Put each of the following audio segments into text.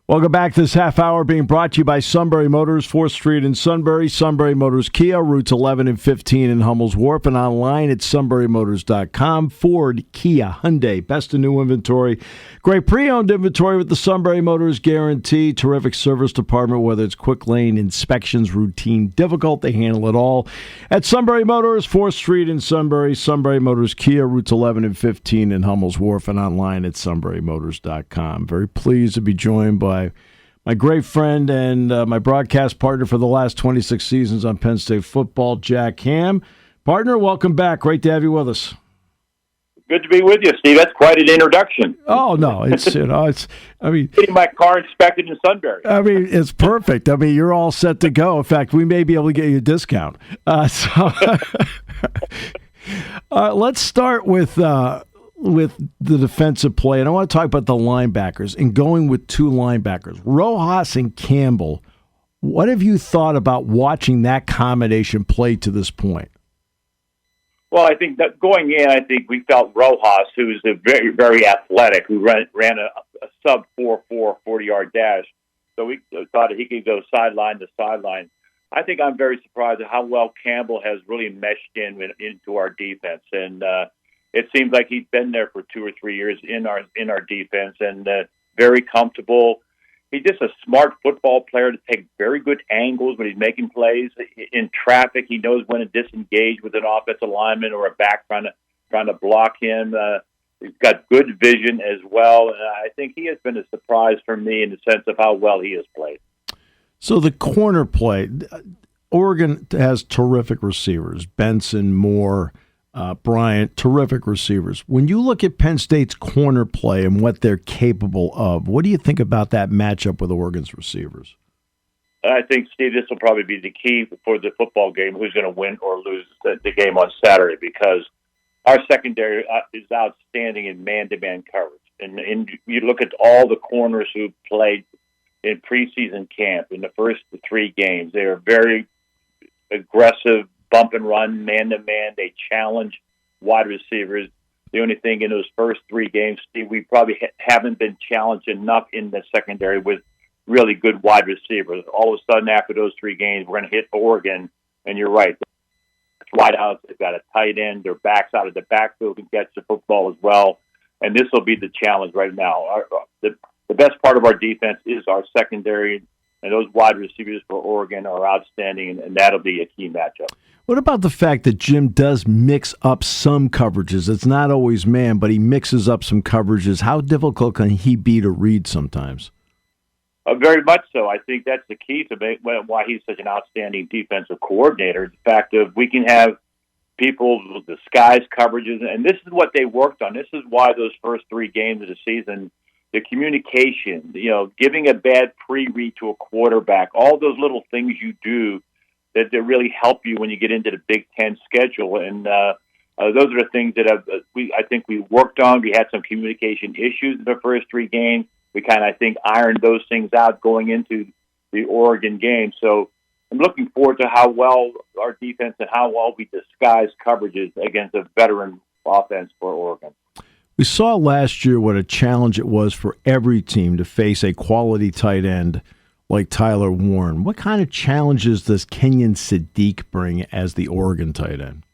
Welcome back. This half hour being brought to you by Sunbury Motors, 4th Street in Sunbury, Sunbury Motors Kia, routes 11 and 15 in Hummel's Wharf, and online at sunburymotors.com. Ford, Kia, Hyundai, best in new inventory. Great pre-owned inventory with the Sunbury Motors guarantee. Terrific service department, whether it's quick lane inspections, routine, difficult, they handle it all. At Sunbury Motors, 4th Street in Sunbury, Sunbury Motors Kia, routes 11 and 15 in Hummel's Wharf, and online at sunburymotors.com. Very pleased to be joined by my great friend and my broadcast partner for the last 26 seasons on Penn State football, Jack Ham. Partner, welcome back. Great to have you with us. Good to be with you, Steve. That's quite an introduction. Oh no, it's getting my car inspected in Sunbury. It's perfect. You're all set to go. In fact, we may be able to get you a discount. Let's start with the defensive play, and I want to talk about the linebackers and going with two linebackers, Rojas and Campbell. What have you thought about watching that combination play to this point? Well, I think that going in, I think we felt Rojas, who is a very, very athletic, who ran a sub 4.4 40-yard dash, so we thought he could go sideline to sideline. I think I'm very surprised at how well Campbell has really meshed into our defense, and it seems like he's been there for 2 or 3 years in our defense, and very comfortable. He's just a smart football player to take very good angles when he's making plays in traffic. He knows when to disengage with an offensive lineman or a back trying to block him. He's got good vision as well. And I think he has been a surprise for me in the sense of how well he has played. So the corner play, Oregon has terrific receivers, Benson, Moore, Bryant, terrific receivers. When you look at Penn State's corner play and what they're capable of, what do you think about that matchup with Oregon's receivers? I think, Steve, this will probably be the key for the football game, who's going to win or lose the game on Saturday, because our secondary is outstanding in man-to-man coverage. And you look at all the corners who played in preseason camp in the first 3 games. They are very aggressive, bump and run, man-to-man. They challenge wide receivers. The only thing in those first 3 games, Steve, we probably haven't been challenged enough in the secondary with really good wide receivers. All of a sudden, after those 3 games, we're going to hit Oregon, and you're right. Wide outs, they've got a tight end. Their backs out of the backfield can catch the football as well. And this will be the challenge right now. The best part of our defense is our secondary, and those wide receivers for Oregon are outstanding, and that'll be a key matchup. What about the fact that Jim does mix up some coverages? It's not always man, but he mixes up some coverages. How difficult can he be to read sometimes? Very much so. I think that's the key to why he's such an outstanding defensive coordinator. The fact that we can have people disguise coverages, and this is what they worked on. This is why those first 3 games of the season, the communication, giving a bad pre-read to a quarterback, all those little things you do that really help you when you get into the Big Ten schedule. And those are the things that I think we worked on. We had some communication issues in the first 3 games. We kind of, I think, ironed those things out going into the Oregon game. So I'm looking forward to how well our defense and how well we disguise coverages against a veteran offense for Oregon. We saw last year what a challenge it was for every team to face a quality tight end like Tyler Warren. What kind of challenges does Kenyon Sadiq bring as the Oregon tight end?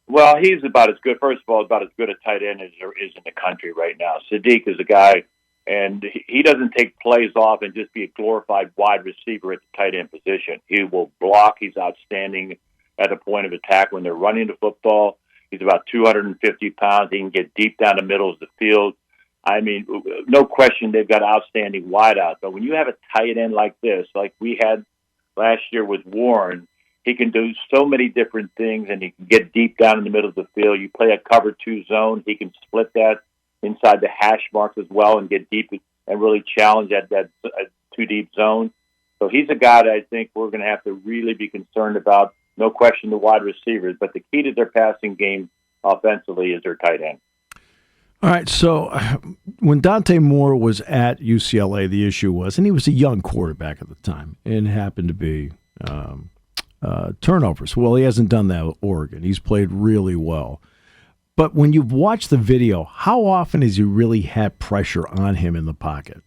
Well, he's about as good, first of all, about as good a tight end as there is in the country right now. Sadiq is a guy, and he doesn't take plays off and just be a glorified wide receiver at the tight end position. He will block. He's outstanding at the point of attack when they're running the football. He's about 250 pounds. He can get deep down the middle of the field. I mean, no question they've got outstanding wideouts. But when you have a tight end like this, like we had last year with Warren, he can do so many different things, and he can get deep down in the middle of the field. You play a cover 2 zone, he can split that inside the hash marks as well and get deep and really challenge that 2 deep zone. So he's a guy that I think we're going to have to really be concerned about. No question the wide receivers, but the key to their passing game offensively is their tight end. All right, so when Dante Moore was at UCLA, the issue was, and he was a young quarterback at the time, and it happened to be turnovers. Well, he hasn't done that with Oregon. He's played really well. But when you've watched the video, how often has he really had pressure on him in the pocket?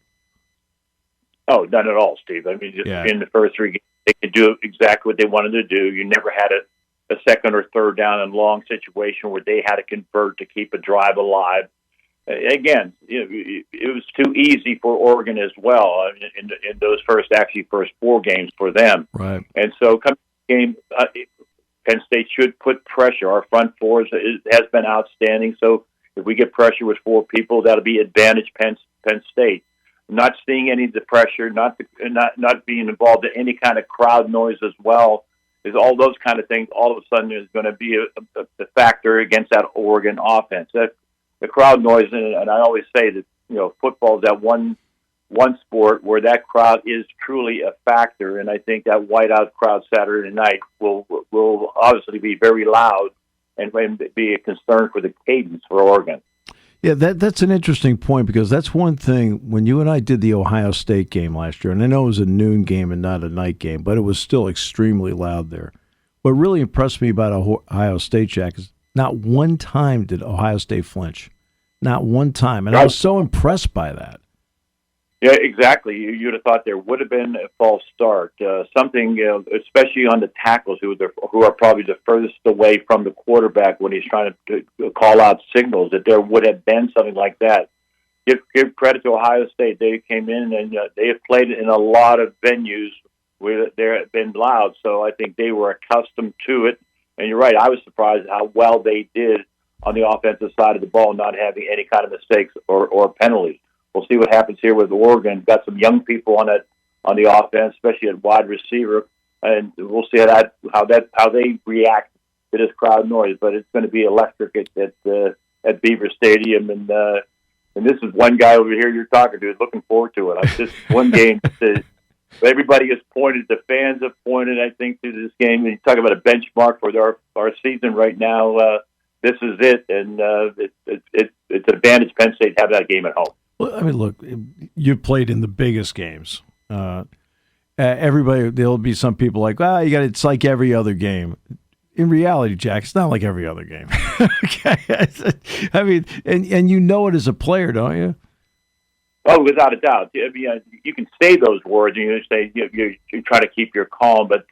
Oh, none at all, Steve. I mean, just in the first 3 games, they could do exactly what they wanted to do. You never had a second or third down and long situation where they had to convert to keep a drive alive. Again, it was too easy for Oregon as well in those first 4 games for them. Right. And so coming to the game, Penn State should put pressure. Our front four has been outstanding. So if we get pressure with 4 people, that'll be advantage Penn State. Not seeing any of the pressure, not being involved in any kind of crowd noise as well, is all those kind of things. All of a sudden, is going to be a factor against that Oregon offense. The crowd noise, and I always say that football is that one sport where that crowd is truly a factor, and I think that whiteout crowd Saturday night will obviously be very loud and be a concern for the cadence for Oregon. Yeah, that's an interesting point, because that's one thing. When you and I did the Ohio State game last year, and I know it was a noon game and not a night game, but it was still extremely loud there. What really impressed me about Ohio State, Jack, is not one time did Ohio State flinch. Not one time. And I was so impressed by that. Yeah, exactly. You'd have thought there would have been a false start. Something, especially on the tackles, who are probably the furthest away from the quarterback when he's trying to call out signals, that there would have been something like that. Give credit to Ohio State. They came in and they have played in a lot of venues where they have been loud, so I think they were accustomed to it. And you're right, I was surprised how well they did on the offensive side of the ball, not having any kind of mistakes or penalties. We'll see what happens here with Oregon. Got some young people on the offense, especially at wide receiver, and we'll see how they react to this crowd noise. But it's going to be electric at Beaver Stadium, and this is one guy over here you're talking to is looking forward to it. Just one game. Everybody has pointed. The fans have pointed, I think, to this game. And you talk about a benchmark for our season right now. This is it, and it's advantage Penn State to have that game at home. Well, I mean, look, you played in the biggest games. Everybody, there'll be some people like, it's like every other game. In reality, Jack, it's not like every other game. Okay, I mean, and you know it as a player, don't you? Oh, without a doubt. I mean, you can say those words, and you say you try to keep your calm, but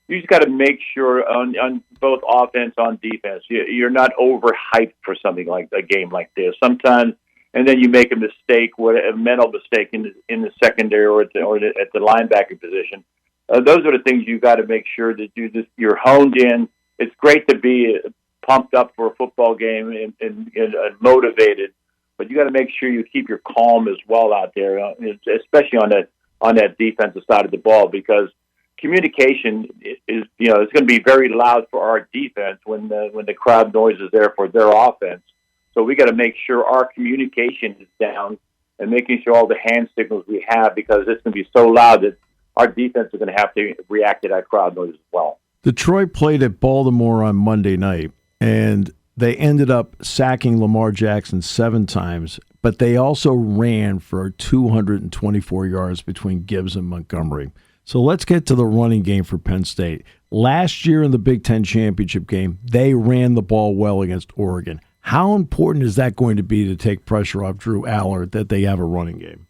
you just got to make sure on both offense, on defense, you're not overhyped for something like a game like this. Sometimes. And then you make a mistake, a mental mistake in the secondary or at the linebacker position. Those are the things you got to make sure that you're honed in. It's great to be pumped up for a football game and motivated, but you got to make sure you keep your calm as well out there, especially on that defensive side of the ball, because communication is it's going to be very loud for our defense when the crowd noise is there for their offense. So we got to make sure our communication is down and making sure all the hand signals we have, because it's going to be so loud that our defense is going to have to react to that crowd noise as well. Detroit played at Baltimore on Monday night, and they ended up sacking Lamar Jackson 7 times, but they also ran for 224 yards between Gibbs and Montgomery. So let's get to the running game for Penn State. Last year in the Big Ten championship game, they ran the ball well against Oregon. How important is that going to be to take pressure off Drew Allard that they have a running game?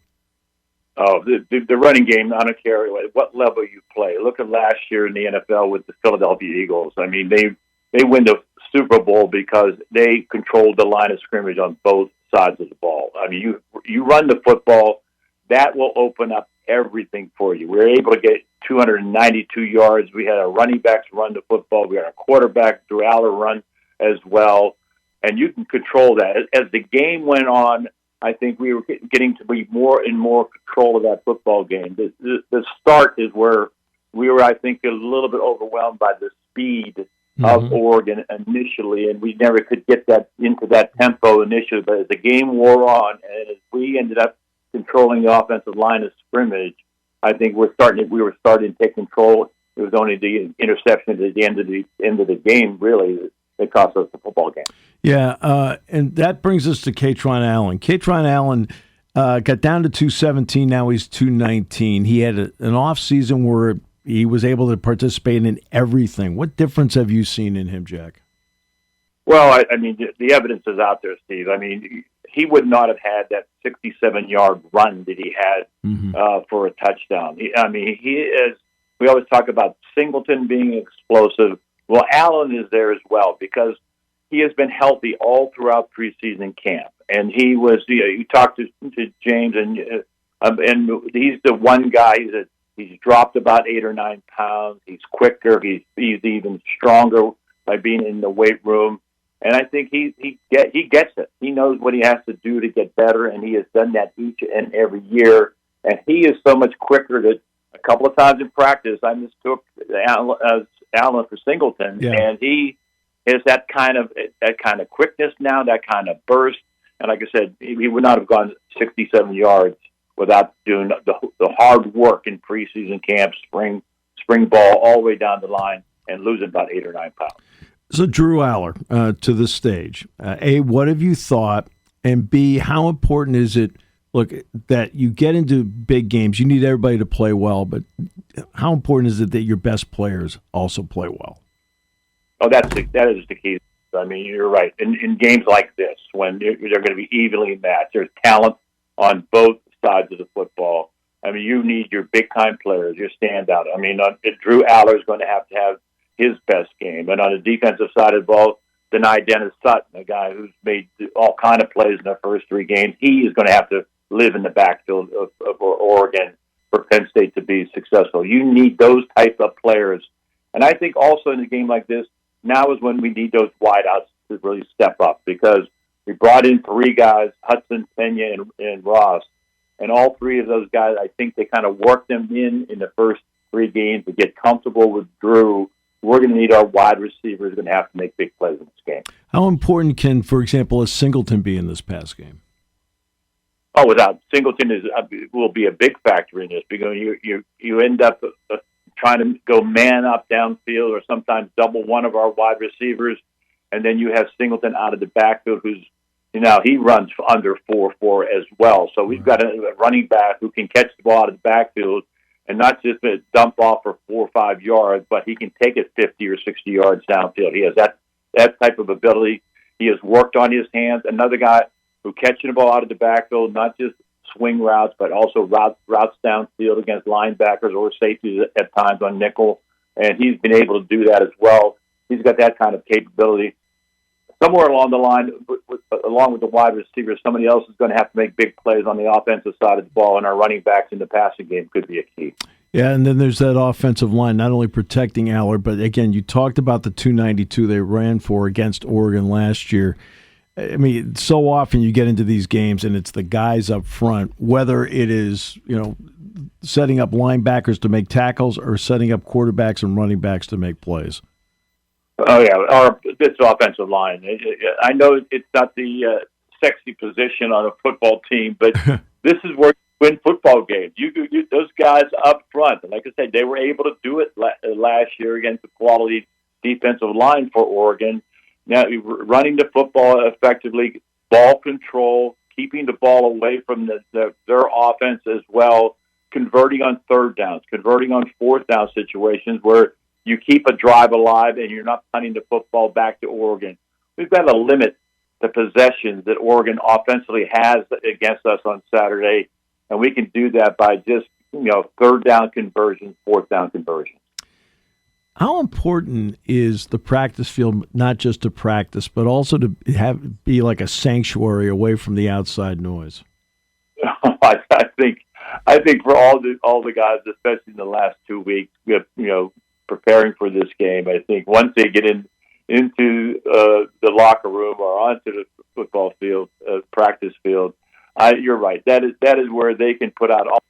Oh, the running game, I don't care what level you play. Look at last year in the NFL with the Philadelphia Eagles. I mean, they win the Super Bowl because they controlled the line of scrimmage on both sides of the ball. I mean, you run the football, that will open up everything for you. We were able to get 292 yards. We had our running backs run the football. We had our quarterback, Drew Allard, run as well. And you can control that. As the game went on, I think we were getting to be more and more control of that football game. The start is where we were, I think, a little bit overwhelmed by the speed of Oregon initially, and we never could get that into that tempo initially. But as the game wore on, and as we ended up controlling the offensive line of scrimmage, I think we were starting to take control. It was only the interception at the end of the game, really, that cost us the football game. Yeah, and that brings us to Kron Allen. Kron Allen got down to 217. Now he's 219. He had an off season where he was able to participate in everything. What difference have you seen in him, Jack? Well, I mean, the evidence is out there, Steve. I mean, he would not have had that 67-yard run that he had for a touchdown. He is. We always talk about Singleton being explosive. Well, Allen is there as well because he has been healthy all throughout preseason camp, and he was. You talked to James, and he's the one guy. He's dropped about 8 or 9 pounds. He's quicker. He's even stronger by being in the weight room. And I think he gets it. He knows what he has to do to get better, and he has done that each and every year. And he is so much quicker that a couple of times in practice, I mistook Allen for Singleton, and he has that kind of quickness now, that kind of burst. And like I said, he would not have gone 67 yards without doing the hard work in preseason camp, spring ball, all the way down the line, and losing about 8 or 9 pounds. So, Drew Aller, to this stage, A, what have you thought? And B, how important is it, look, that you get into big games? You need everybody to play well, but how important is it that your best players also play well? Oh, that is the key. I mean, you're right. In games like this, when they're going to be evenly matched, there's talent on both sides of the football. I mean, you need your big-time players, your standout. I mean, Drew Aller is going to have his best game. And on the defensive side of the ball, deny Dennis Sutton, a guy who's made all kind of plays in the first 3 games. He is going to have to live in the backfield of Oregon for Penn State to be successful. You need those type of players. And I think also in a game like this, now is when we need those wideouts to really step up because we brought in 3 guys, Hudson, Pena, and Ross. And all 3 of those guys, I think they kind of worked them in the first 3 games to get comfortable with Drew. We're going to need our wide receivers going to have to make big plays in this game. How important can, for example, a Singleton be in this pass game? Oh, without Singleton will be a big factor in this because you end up trying to go man up downfield or sometimes double one of our wide receivers, and then you have Singleton out of the backfield who's he runs under 4.4 as well. So we've got a running back who can catch the ball out of the backfield and not just a dump off for 4 or 5 yards, but he can take it 50 or 60 yards downfield. He has that type of ability. He has worked on his hands. Another guy who catching the ball out of the backfield, not just swing routes, but also routes downfield against linebackers or safeties at times on nickel. And he's been able to do that as well. He's got that kind of capability. Somewhere along the line, along with the wide receivers, somebody else is going to have to make big plays on the offensive side of the ball, and our running backs in the passing game could be a key. Yeah, and then there's that offensive line, not only protecting Aller, but again, you talked about the 292 they ran for against Oregon last year. I mean, so often you get into these games, and it's the guys up front, whether it is, setting up linebackers to make tackles or setting up quarterbacks and running backs to make plays. Oh, yeah, this offensive line. I know it's not the sexy position on a football team, but this is where you win football games. You those guys up front. And like I said, they were able to do it last year against the quality defensive line for Oregon. Now, running the football effectively, ball control, keeping the ball away from their offense as well, converting on 3rd downs, converting on 4th down situations where you keep a drive alive and you're not punting the football back to Oregon. We've got to limit the possessions that Oregon offensively has against us on Saturday, and we can do that by just 3rd down conversions, 4th down conversions. How important is the practice field, not just to practice, but also to be like a sanctuary away from the outside noise? I think for all the guys, especially in the last 2 weeks, preparing for this game, I think once they get into the locker room or onto the football field, practice field, you're right. That is where they can put out all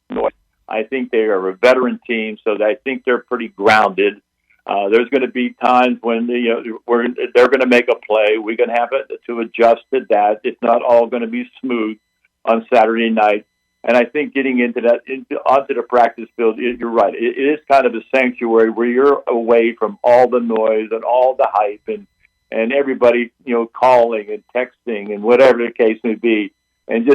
the noise. I think they are a veteran team, so I think they're pretty grounded. There's going to be times when they're going to make a play. We're going to have to adjust to that. It's not all going to be smooth on Saturday night. And I think getting onto the practice field, you're right. It is kind of a sanctuary where you're away from all the noise and all the hype and everybody calling and texting and whatever the case may be. And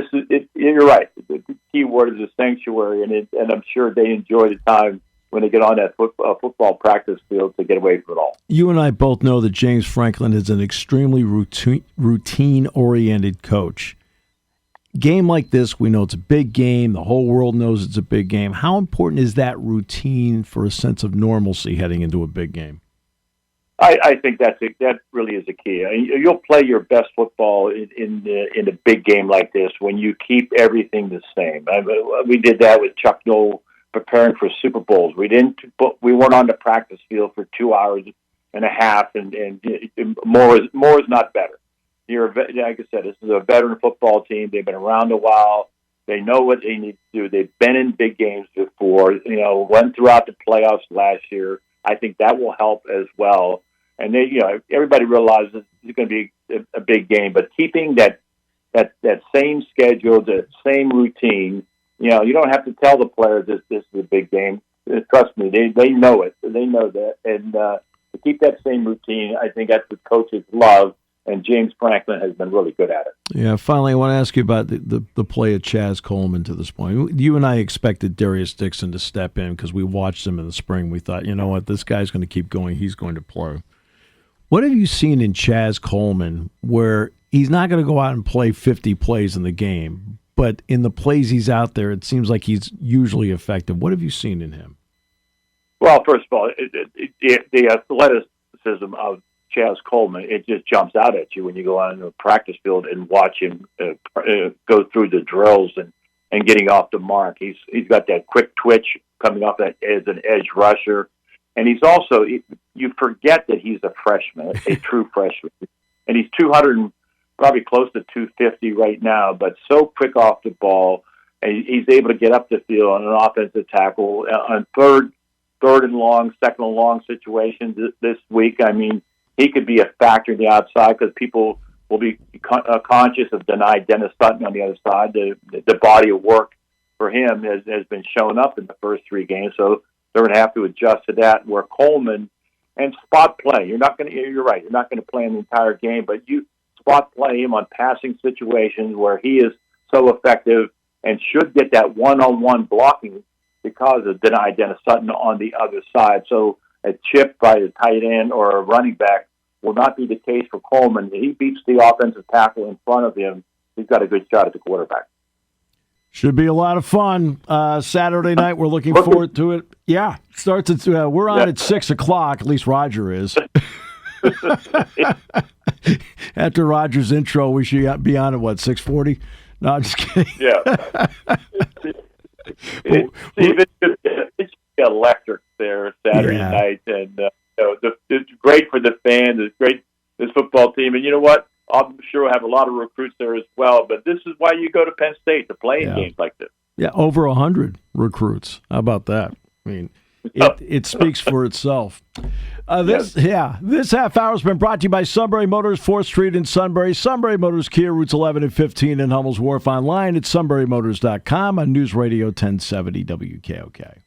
you're right. The key word is a sanctuary, and I'm sure they enjoy the time when they get on that football practice field to get away from it all. You and I both know that James Franklin is an extremely routine-oriented coach. Game like this, we know it's a big game. The whole world knows it's a big game. How important is that routine for a sense of normalcy heading into a big game? I think that really is a key. You'll play your best football in a big game like this when you keep everything the same. We did that with Chuck Noll preparing for Super Bowls. We weren't on the practice field for 2 hours and a half, and more is not better. Like I said, this is a veteran football team. They've been around a while. They know what they need to do. They've been in big games before. Went throughout the playoffs last year. I think that will help as well. And everybody realizes it's going to be a big game, but keeping that same schedule, the same routine. You don't have to tell the players this is a big game. Trust me, they know it. They know that, and to keep that same routine, I think that's what coaches love. And James Franklin has been really good at it. Yeah, finally, I want to ask you about the play of Chaz Coleman to this point. You and I expected Darius Dixon to step in because we watched him in the spring. We thought, you know what, this guy's going to keep going. He's going to play. What have you seen in Chaz Coleman where he's not going to go out and play 50 plays in the game, but in the plays he's out there, it seems like he's usually effective? What have you seen in him? Well, first of all, the athleticism of Chaz Coleman, it just jumps out at you when you go on the practice field and watch him go through the drills and getting off the mark. He's got that quick twitch coming off that as an edge rusher. And he's also, you forget that he's a freshman, a true freshman. And he's 200, probably close to 250 right now, but so quick off the ball. And he's able to get up the field on an offensive tackle on third and long, second and long situations this week. I mean, he could be a factor in the outside because people will be conscious of denied Dennis Sutton on the other side. The body of work for him has been shown up in the first 3 games, so they're going to have to adjust to that. Where Coleman and spot play, you're right, you're not going to play him the entire game, but you spot play him on passing situations where he is so effective and should get that one-on-one blocking because of denied Dennis Sutton on the other side. So a chip by a tight end or a running back will not be the case for Coleman. He beats the offensive tackle in front of him. He's got a good shot at the quarterback. Should be a lot of fun. Saturday night, we're looking forward to it. Yeah, starts at we're on at 6 o'clock. At least Roger is. After Roger's intro, we should be on at 6:40. No, I'm just kidding. Yeah. It's electric there Saturday night, and it's great for the fans. It's great this football team, and you know what? I'm sure we'll have a lot of recruits there as well. But this is why you go to Penn State to play in games like this. Yeah, over 100 recruits. How about that? I mean, it speaks for itself. This half hour has been brought to you by Sunbury Motors, 4th Street in Sunbury. Sunbury Motors Kia, routes 11 and 15 in Hummel's Wharf. Online at sunburymotors.com on News Radio 1070 WKOK.